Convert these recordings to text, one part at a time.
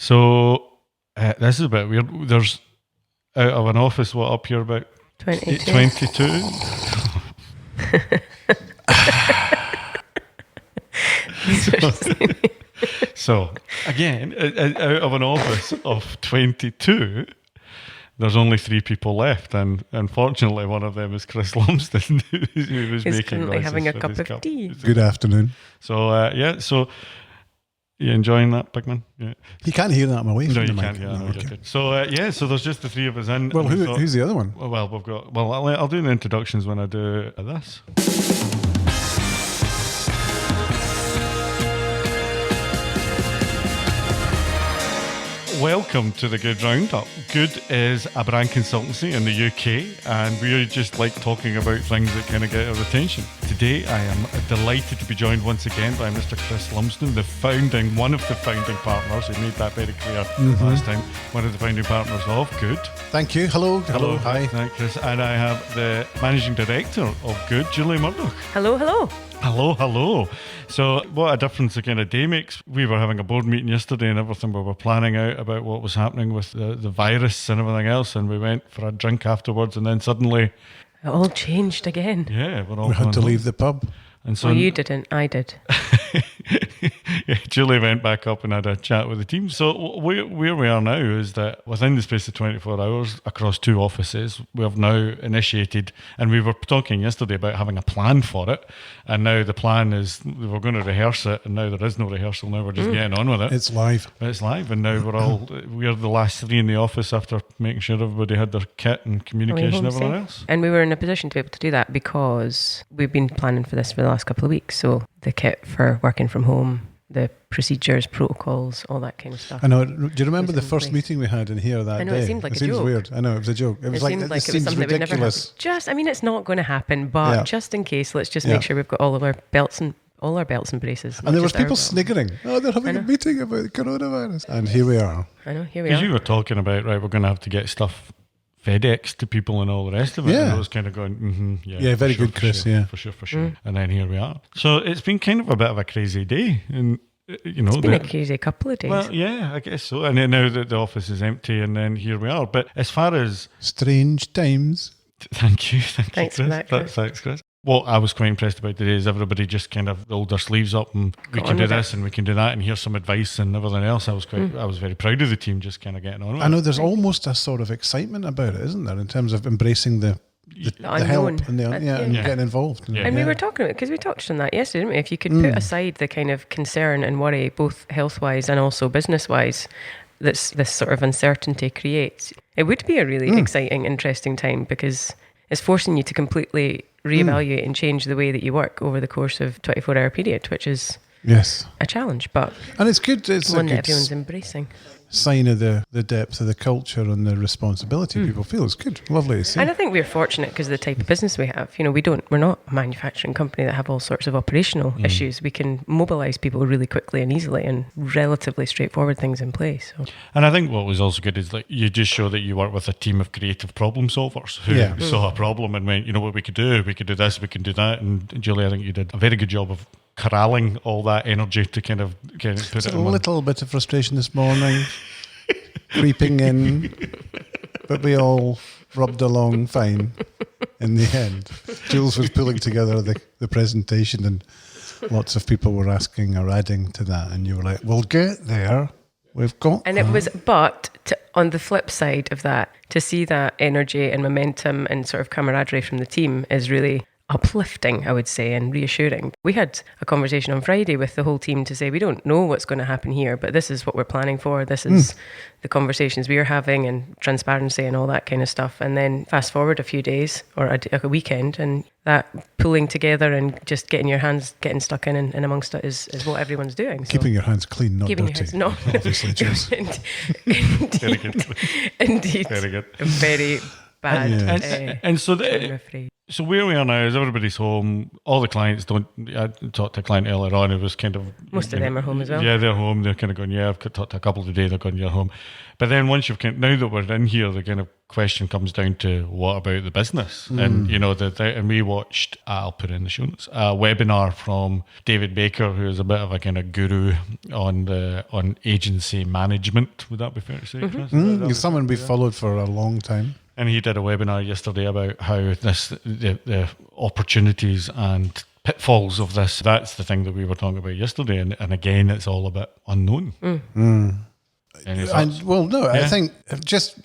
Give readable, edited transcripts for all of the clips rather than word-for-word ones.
So this is a bit weird. There's out of an office, what up here about 22? So again, out of an office of 22, there's only 3 people left, and unfortunately, one of them is Chris Lumsden, who was He's making currently noises having a with cup his of tea. Good afternoon. So so you enjoying that, big man? Yeah. You can't hear that. I'm away from No, the you mic. can't. Yeah, No, no, okay. you're good. So so there's just the 3 of us in. Well, and we thought, who's the other one? well, we've got. Well, I'll do the introductions when I do this. Welcome to the Good Roundup. Good is a brand consultancy in the UK, and we just like talking about things that kind of get our attention. Today, I am delighted to be joined once again by Mr. Chris Lumsden, one of the founding partners. He made that very clear last time. One of the founding partners of Good. Thank you. Hello. Hi. Thank Chris. And I have the managing director of Good, Julie Murdoch. Hello. Hello. So what a difference a kind of day makes. We were having a board meeting yesterday and everything. We were planning out about what was happening with the virus and everything else. And we went for a drink afterwards, and then suddenly... It all changed again. Yeah, We had to leave the pub. And so Well, you didn't. I did. yeah, Julie went back up and had a chat with the team. So where we are now is that within the space of 24 hours, across 2 offices, we have now initiated, and we were talking yesterday about having a plan for it, and now the plan is we were going to rehearse it, and now there is no rehearsal. Now we're just getting on with it. It's live. It's live, and now we're the last 3 in the office after making sure everybody had their kit and communication and everything else. And we were in a position to be able to do that because we've been planning for this for the last couple of weeks. So the kit for working from home, the procedures, protocols, all that kind of stuff. I know. Do you remember the in first place. meeting we had in here that day? I know, it seemed like a seems joke. weird. I know, it was a joke. It was like, seemed this it was seems something that would never ridiculous. happen. It's not going to happen, but Yeah. just in case, let's just Yeah. make sure we've got all our belts and braces. And there was not just our people belts. sniggering. Oh, they're having a meeting about coronavirus. And here we are. I know, here we Because you are. were talking about, right, we're going to have to get stuff FedEx to people and all the rest of it. Yeah. And I was kind of going, Yeah, for very sure, good, for Chris, sure, yeah. For sure. And then here we are. So it's been kind of a bit of a crazy day. And, you know, It's been a crazy couple of days. well, yeah, I guess so. And then now that the office is empty, and then here we are. But as far as... Strange times. Thank you, Thanks for Chris. that, Chris. Thanks, Chris. What I was quite impressed about today is everybody just kind of rolled their sleeves up and we Got can on do with this and we can do that and here's some advice and everything else. I was very proud of the team just kind of getting on with I know it. there's almost a sort of excitement about it, isn't there, in terms of embracing the unknown. help and and Yeah. getting involved. Yeah. And we were talking about, because we touched on that yesterday, didn't we? If you could put aside the kind of concern and worry, both health-wise and also business-wise, that this sort of uncertainty creates, it would be a really exciting, interesting time because it's forcing you to completely reevaluate and change the way that you work over the course of 24-hour period, which is Yes. a challenge, but And it's good. It's one a that good everyone's embracing. sign of the depth of the culture and the responsibility people feel. It's good. Lovely to see. And I think we're fortunate because of the type of business we have. You know, we're not a manufacturing company that have all sorts of operational issues. We can mobilise people really quickly and easily and relatively straightforward things in place. So. And I think what was also good is like you just show that you work with a team of creative problem solvers who Yeah. saw a problem and went, you know what we could do this, we can do that. And Julie, I think you did a very good job of corralling all that energy to kind of put It's it a in one. little bit of frustration this morning, creeping in, but we all rubbed along fine in the end. Jules was pulling together the presentation and lots of people were asking or adding to that, and you were like, we'll get there. We've got And it was, on the flip side of that, to see that energy and momentum and sort of camaraderie from the team is really uplifting, I would say, and reassuring. We had a conversation on Friday with the whole team to say, we don't know what's going to happen here, but this is what we're planning for. This is the conversations we are having and transparency and all that kind of stuff. And then fast forward a few days or a weekend and that pulling together and just getting your hands getting stuck in and amongst it is what everyone's doing. So keeping your hands clean, not keeping dirty. your hands, no. Obviously, Jules. Very good. Indeed. Very good. Very bad. And so I'm afraid. So where we are now is everybody's home. All the clients don't. I talked to a client earlier on. It was kind of Most of them are home as well. Yeah, they're home. They're kind of going. Yeah, I've talked to a couple today. They're going. You're home. But then once you've now that we're in here, the kind of question comes down to what about the business? And you know and we watched. I'll put it in the show notes. A webinar from David Baker, who is a bit of a kind of guru on agency management. Would that be fair to say, Chris? He's someone we've followed for a long time. And he did a webinar yesterday about how the opportunities and pitfalls of this. That's the thing that we were talking about yesterday. And again, it's all a bit unknown. I think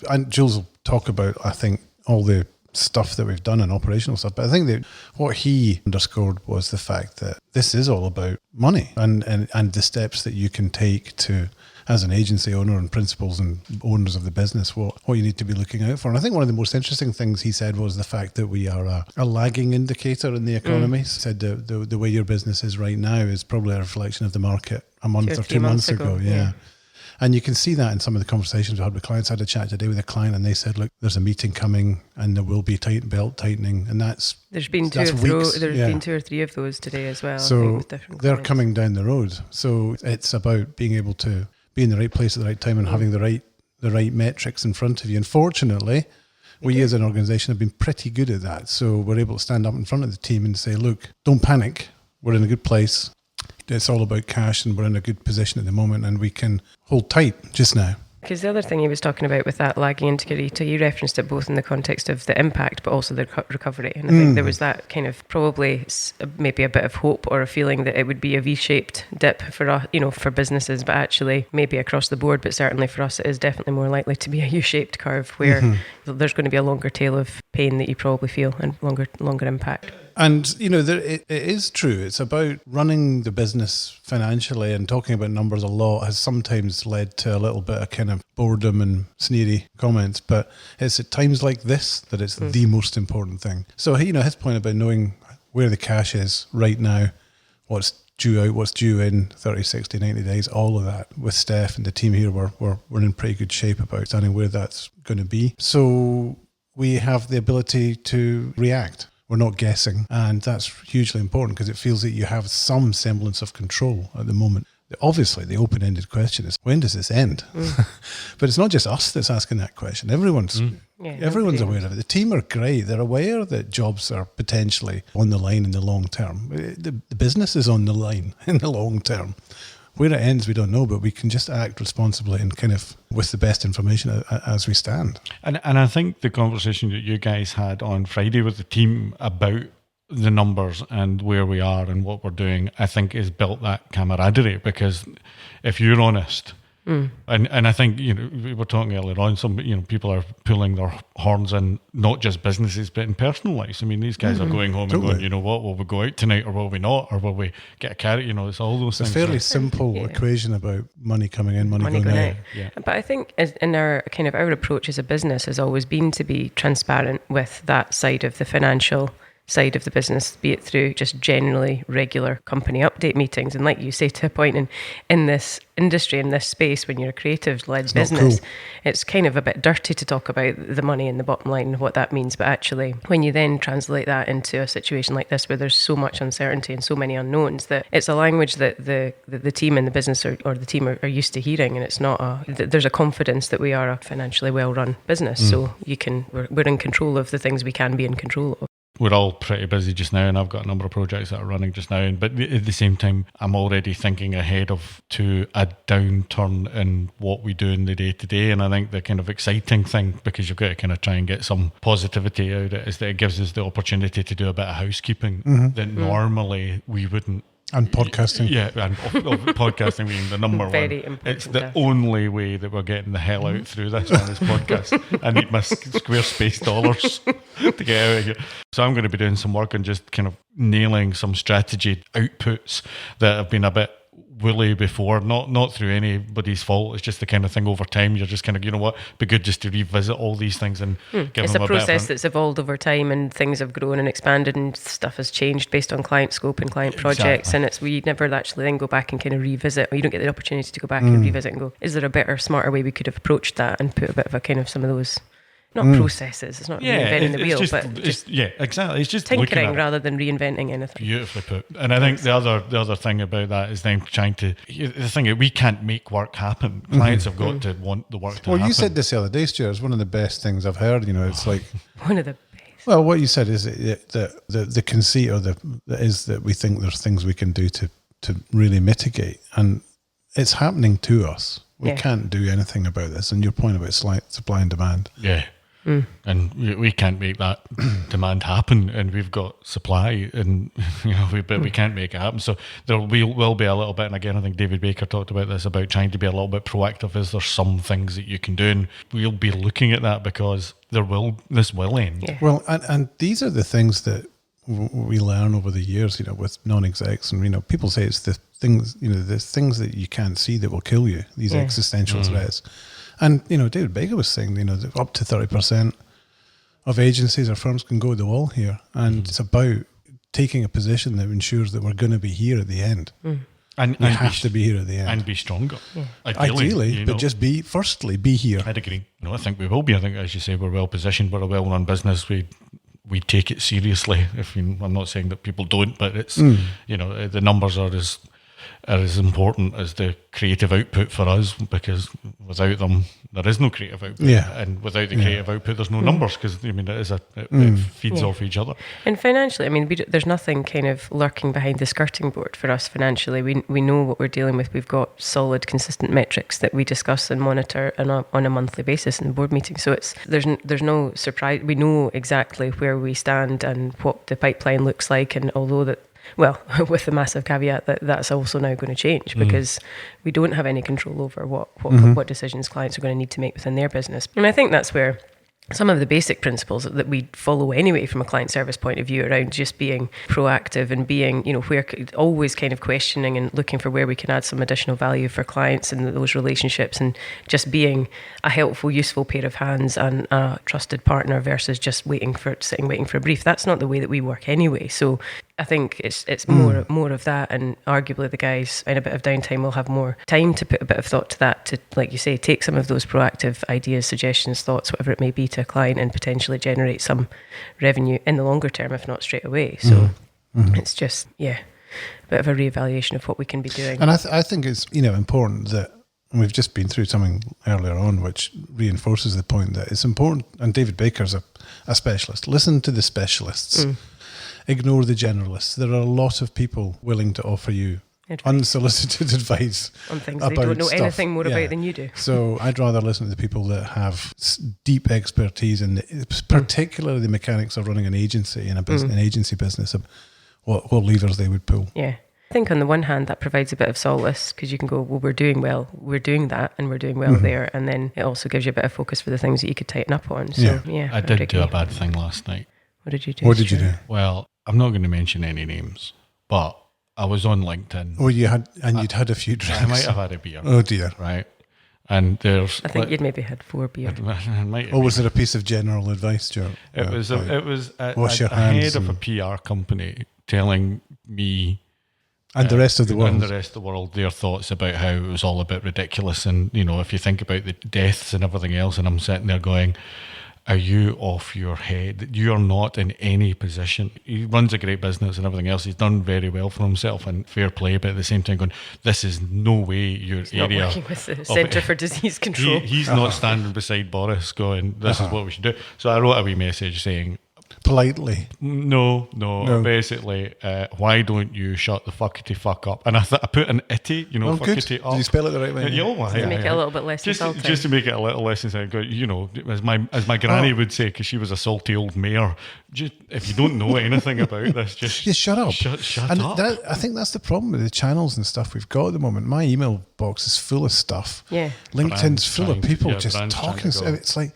and Jules will talk about, I think, all the stuff that we've done and operational stuff. But I think that what he underscored was the fact that this is all about money and the steps that you can take to, as an agency owner and principals and owners of the business, what you need to be looking out for. And I think one of the most interesting things he said was the fact that we are a lagging indicator in the economy. He said the way your business is right now is probably a reflection of the market a month or 2 months ago. Yeah. And you can see that in some of the conversations we had with clients. I had a chat today with a client and they said, look, there's a meeting coming and there will be belt tightening. And there's been two or three of those today as well. So I think, with different they're clients. coming down the road. So it's about being able to be in the right place at the right time and having the right metrics in front of you. And fortunately, we as an organisation have been pretty good at that. So we're able to stand up in front of the team and say, look, don't panic. We're in a good place. It's all about cash and we're in a good position at the moment and we can hold tight just now. Because the other thing he was talking about with that lagging indicator, he referenced it both in the context of the impact, but also the recovery. And I think there was that kind of probably maybe a bit of hope or a feeling that it would be a V-shaped dip for us, for businesses, but actually maybe across the board, but certainly for us, it is definitely more likely to be a U-shaped curve where there's going to be a longer tail of pain that you probably feel and longer impact. And, it is true. It's about running the business financially, and talking about numbers a lot has sometimes led to a little bit of kind of boredom and sneery comments. But it's at times like this that it's the most important thing. So, his point about knowing where the cash is right now, what's due out, what's due in 30, 60, 90 days, all of that with Steph and the team here, we're in pretty good shape about understanding where that's going to be. So we have the ability to react. We're not guessing, and that's hugely important because it feels that you have some semblance of control at the moment. Obviously, the open-ended question is, when does this end? But it's not just us that's asking that question. Everyone's aware of it. The team are great. They're aware that jobs are potentially on the line in the long term. The business is on the line in the long term. Where it ends, we don't know, but we can just act responsibly and kind of with the best information as we stand. And I think the conversation that you guys had on Friday with the team about the numbers and where we are and what we're doing, I think has built that camaraderie, because if you're honest, and I think, we were talking earlier on, some, people are pulling their horns in not just businesses, but in personal lives. I mean, these guys are going home and going, you know what, will we go out tonight or will we not? Or will we get a carrot? It's all those things. It's a fairly simple equation about money coming in, money going out. Yeah. But I think in our approach as a business has always been to be transparent with that side of the financial side of the business, be it through just generally regular company update meetings. And like you say, to a point in this industry, in this space, when you're a creative-led business, it's kind of a bit dirty to talk about the money and the bottom line and what that means. But actually, when you then translate that into a situation like this, where there's so much uncertainty and so many unknowns, that it's a language that the team in the business or the team are used to hearing. And it's not there's a confidence that we are a financially well-run business. So we're in control of the things we can be in control of. We're all pretty busy just now, and I've got a number of projects that are running just now. But at the same time, I'm already thinking ahead to a downturn in what we do in the day-to-day. And I think the kind of exciting thing, because you've got to kind of try and get some positivity out of it, is that it gives us the opportunity to do a bit of housekeeping that normally we wouldn't. And podcasting. Yeah, and podcasting being the number Very one. important. It's the only way that we're getting the hell out through this on this podcast. I need my Squarespace dollars to get out of here. So I'm going to be doing some work on just kind of nailing some strategy outputs that have been a bit woolly before, not through anybody's fault. It's just the kind of thing over time you're just kind of, be good just to revisit all these things and give them a bit. It's a process that's evolved over time, and things have grown and expanded, and stuff has changed based on client scope and client projects. And we never actually then go back and kind of revisit. You don't get the opportunity to go back and revisit and go, is there a better, smarter way we could have approached that, and put a bit of a kind of some of those not processes. It's not reinventing the wheel, but just exactly. It's just looking tinkering at it. rather than reinventing anything. Beautifully put. And I think the other thing about that is then trying to, the thing is we can't make work happen. Clients have got to want the work to happen. Well, you said this the other day, Stuart. It's one of the best things I've heard. It's like One of the best. well, what you said is the conceit or is that we think there's things we can do to really mitigate, and it's happening to us. We can't do anything about this. And your point about supply and demand. Yeah. And we can't make that demand happen, and we've got supply, and but we can't make it happen. So there will be a little bit, and again, I think David Baker talked about this, about trying to be a little bit proactive. Is there some things that you can do? And we'll be looking at that because this will end. Yeah. Well, and these are the things that we learn over the years, with non-execs, and people say it's the things, the things that you can't see that will kill you. These existential threats. And, David Baker was saying, that up to 30% of agencies or firms can go to the wall here. And it's about taking a position that ensures that we're going to be here at the end. And we have to be here at the end. And be stronger. Yeah. Ideally, but just be here. I'd agree. I think we will be. I think, as you say, we're well positioned. We're a well-run business. We take it seriously. I'm not saying that people don't, but it's, the numbers are as important as the creative output for us, because without them there is no creative output, and without the creative output there's no numbers, because it feeds off each other. And financially, there's nothing kind of lurking behind the skirting board for us financially. We know what we're dealing with. We've got solid, consistent metrics that we discuss and monitor on a monthly basis in the board meeting. So there's no surprise. We know exactly where we stand and what the pipeline looks like, and although that, well, with the massive caveat that that's also now going to change, because we don't have any control over what decisions clients are going to need to make within their business. And I think that's where some of the basic principles that we follow anyway from a client service point of view around just being proactive and being, where always kind of questioning and looking for where we can add some additional value for clients and those relationships, and just being a helpful, useful pair of hands and a trusted partner versus just waiting for a brief. That's not the way that we work anyway. So I think it's more of that, and arguably the guys in a bit of downtime will have more time to put a bit of thought to that, to, like you say, take some of those proactive ideas, suggestions, thoughts, whatever it may be, to a client and potentially generate some revenue in the longer term, if not straight away. So it's just, a bit of a reevaluation of what we can be doing. And I think it's, important that, and we've just been through something earlier on which reinforces the point that it's important, and David Baker's a specialist. Listen to the specialists. Ignore the generalists. There are a lot of people willing to offer you unsolicited advice on things they don't know anything more about than you do. So I'd rather listen to the people that have deep expertise in particularly the mechanics of running an agency and an agency business, what levers they would pull. Yeah. I think on the one hand that provides a bit of solace, because you can go, well, we're doing that and we're doing well there, and then it also gives you a bit of focus for the things that you could tighten up on. So I did do a bad thing last night. What did you do? What did you do? Well, I'm not going to mention any names, but I was on LinkedIn. Oh, you'd had a few drinks. I might have had a beer. Oh dear. Right. And I think you'd maybe had 4 beers. Was there a piece of general advice, Joe? It was a head of a PR company telling me and the rest of the world their thoughts about how it was all a bit ridiculous, and if you think about the deaths and everything else, and I'm sitting there going, are you off your head? You're not in any position. He runs a great business and everything else. He's done very well for himself, and fair play, but at the same time going, this is no way your he's area. Not working with the Centre for Disease Control. He's not standing beside Boris going, this is what we should do. So I wrote a wee message saying, politely. No. Basically, why don't you shut the fuck up? And I put an itty, fuckity up. Did you spell it the right way? To make it a little bit less insulting. Just to make it a little less insulting. As my granny would say, because she was a salty old mare, if you don't know anything about this, just shut up. Shut up. I think that's the problem with the channels and stuff we've got at the moment. My email box is full of stuff. Yeah. LinkedIn's full of people just talking. It's like,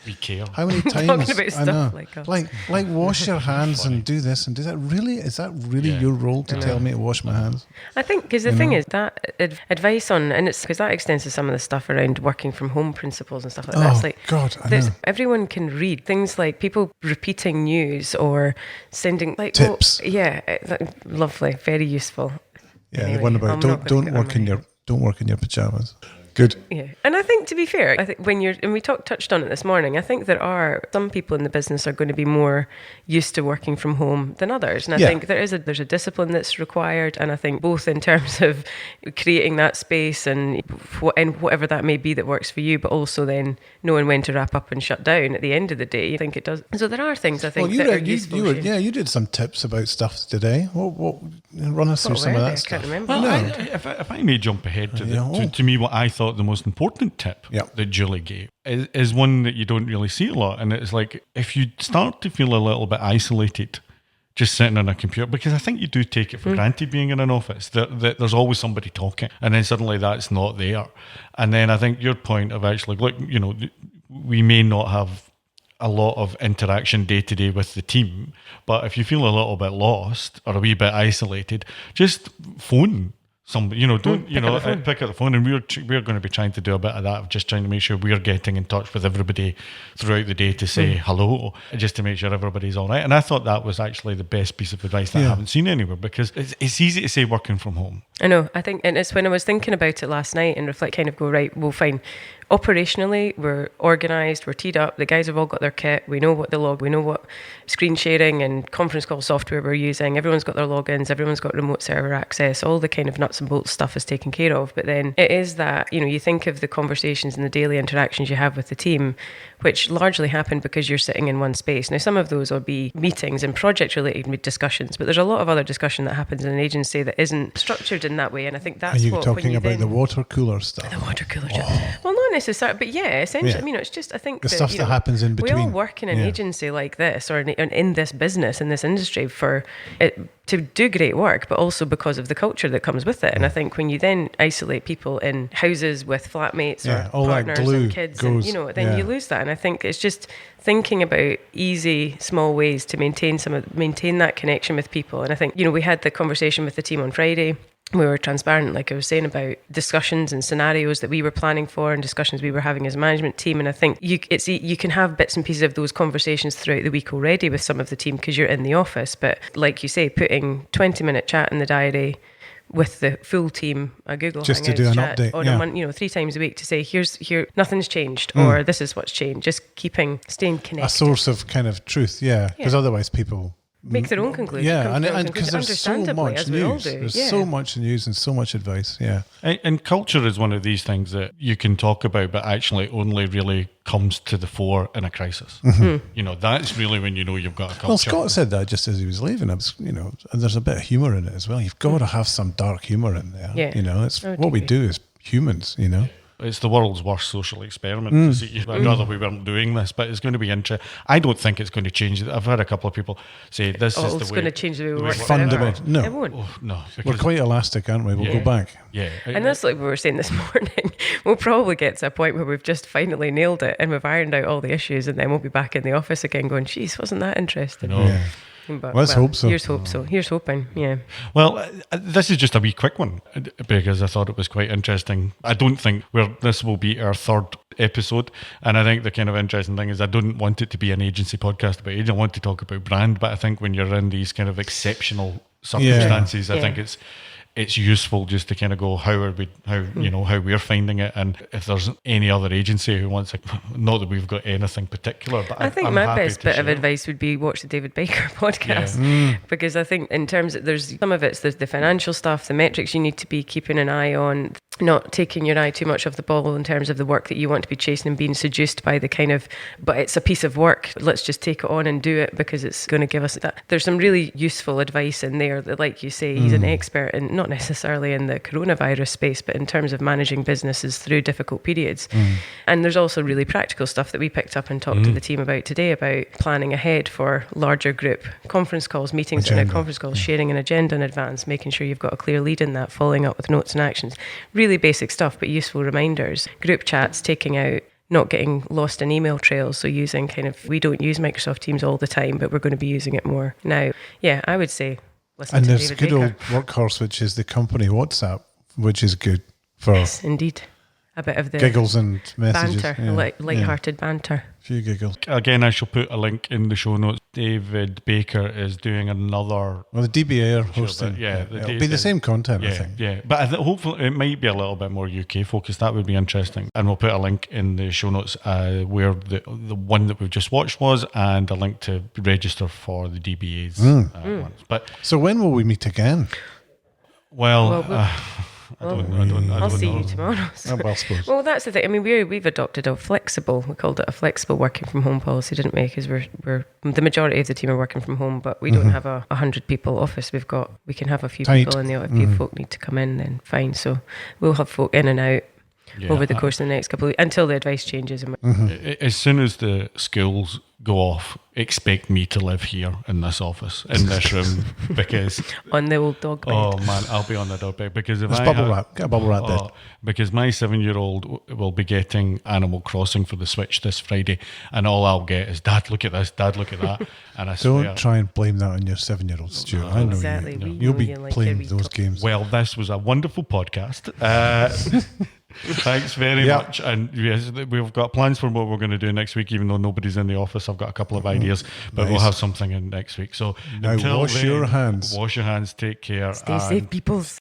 how many times? Talking about stuff like wash your hands and do this and do that. Really? Is that really your role to tell me to wash my hands? I think, because the thing is that advice on, and it's because that extends to some of the stuff around working from home principles and stuff like that. It's like, God, I know. Everyone can read things like people repeating news or sending tips. Lovely, very useful. Yeah, anyway, the one about don't work in your pajamas. Good. Yeah, and I think, to be fair, I think when you're, and we touched on it this morning, I think there are some people in the business are going to be more used to working from home than others, and I think there's a discipline that's required, and I think both in terms of creating that space and whatever that may be that works for you, but also then knowing when to wrap up and shut down at the end of the day. I think it does. So there are things I think that are useful. You did some tips about stuff today. What run us through some of that stuff? I can't remember. Well, if I may jump ahead to me, what I thought the most important tip that Julie gave is one that you don't really see a lot, and it's like, if you start to feel a little bit isolated just sitting on a computer, because I think you do take it for granted being in an office, that there's always somebody talking, and then suddenly that's not there. And then I think your point of actually, look, we may not have a lot of interaction day to day with the team, but if you feel a little bit lost or a wee bit isolated, just phone somebody, pick up the phone, and we're going to be trying to do a bit of that, of just trying to make sure we're getting in touch with everybody throughout the day to say hello, just to make sure everybody's all right. And I thought that was actually the best piece of advice that I haven't seen anywhere, because it's easy to say working from home. I know. I think, and it's when I was thinking about it last night and reflect, kind of go, right, well, fine. Operationally, we're organised, we're teed up, the guys have all got their kit, we know what the log, we know what screen sharing and conference call software we're using, everyone's got their logins, everyone's got remote server access, all the kind of nuts and bolts stuff is taken care of. But then it is that, you think of the conversations and the daily interactions you have with the team, which largely happen because you're sitting in one space. Now, some of those will be meetings and project-related discussions, but there's a lot of other discussion that happens in an agency that isn't structured in that way, and I think that's what... Are you talking about the water cooler stuff? The water cooler stuff. Well, not necessarily, but yeah, essentially, it's just, I think... The stuff that happens in between. We all work in an agency like this, or in this business, in this industry, for it to do great work, but also because of the culture that comes with it. And I think when you then isolate people in houses with flatmates or partners and kids, and then you lose that. And I think it's just thinking about easy, small ways to maintain that connection with people. And I think, we had the conversation with the team on Friday. We were transparent, like I was saying, about discussions and scenarios that we were planning for and discussions we were having as a management team. And I think you can have bits and pieces of those conversations throughout the week already with some of the team because you're in the office. But like you say, putting 20-minute chat in the diary with the full team, a Google just Hangouts to do an chat update on a month, 3 times a week, to say here nothing's changed or this is what's changed. Just staying connected. A source of kind of truth, because otherwise people make their own conclusions. Yeah, and because there's so much news. There's so much news and so much advice. Yeah, and culture is one of these things that you can talk about, but actually only really comes to the fore in a crisis. That's really when you've got a culture. Well, Scott said that just as he was leaving. And there's a bit of humour in it as well. You've got to have some dark humour in there. Yeah, it's what we do as humans. It's the world's worst social experiment. I'd rather we weren't doing this, but it's going to be interesting. I don't think it's going to change. I've had a couple of people say this is the way. It's going to change the way we work. Fundamental. No, it won't. No, we're quite elastic, aren't we? We'll go back. Yeah, and that's like we were saying this morning. We'll probably get to a point where we've just finally nailed it and we've ironed out all the issues, and then we'll be back in the office again, going, "Geez, wasn't that interesting?" No. Yeah. But, let's hope so. Here's hoping, yeah. Well, this is just a wee quick one because I thought it was quite interesting. I don't think this will be our 3rd episode, and I think the kind of interesting thing is I don't want it to be an agency podcast about age. I want to talk about brand, but I think when you're in these kind of exceptional circumstances, I think it's useful just to kind of go, how we're finding it, and if there's any other agency who wants not that we've got anything particular, but I think my best bit of advice would be watch the David Baker podcast, because I think in terms of, there's some of it's the financial stuff, the metrics you need to be keeping an eye on, not taking your eye too much off the ball in terms of the work that you want to be chasing and being seduced by the kind of, but it's a piece of work, let's just take it on and do it because it's going to give us that. There's some really useful advice in there that, like you say, he's an expert in, not necessarily in the coronavirus space, but in terms of managing businesses through difficult periods. And there's also really practical stuff that we picked up and talked to the team about today, about planning ahead for larger group conference calls, meetings and conference calls, sharing an agenda in advance, making sure you've got a clear lead in that, following up with notes and actions. Really basic stuff, but useful reminders. Group chats, taking out, not getting lost in email trails. So using we don't use Microsoft Teams all the time, but we're going to be using it more now. Yeah, I would say listen to David Baker. And there's good old workhorse, which is the company WhatsApp, which is good for... Yes, indeed. a bit of the Giggles and messages. banter, Yeah. light-hearted banter. Few giggles. Again, I shall put a link in the show notes. David Baker is doing another. Well, the DBA are Sure, hosting. but yeah, the It'll be the same content, I Yeah, think. yeah. But hopefully it might be a little bit more UK focused. That would be interesting. And we'll put a link in the show notes where the one that we've just watched was, and a link to register for the DBA's ones. But So when will we meet again? well, Well, I don't I'll see know. you tomorrow. Well, I suppose. Well, that's the thing. I mean, we've adopted we called it a flexible working from home policy, didn't we? Because we're the majority of the team are working from home, but we don't have a 100 people office. We can have a few Tight. people in the office. If folk need to come in, then fine. So we'll have folk in and out Yeah, over the course of the next couple of weeks until the advice changes. And as soon as the schools go off, expect me to live here in this office, in this room, because on the old dog bed. oh man, I'll be on the dog bed because if There's I bubble have- wrap. Get a bubble wrap bed. because my 7-year-old will be getting Animal Crossing for the Switch this Friday, and all I'll get is, Dad, look at this, Dad, look at that, and I swear. Don't try and blame that on your 7-year-old, Stuart. I know Exactly. you. We You'll know be you like playing your those wee games. Well, this was a wonderful podcast. Thanks very Yeah. much. And yes, we've got plans for what we're going to do next week, even though nobody's in the office. I've got a couple of ideas, but we'll Nice. have something in next week. So Now until wash then, your hands. Wash your hands. Take care. Stay safe, peoples.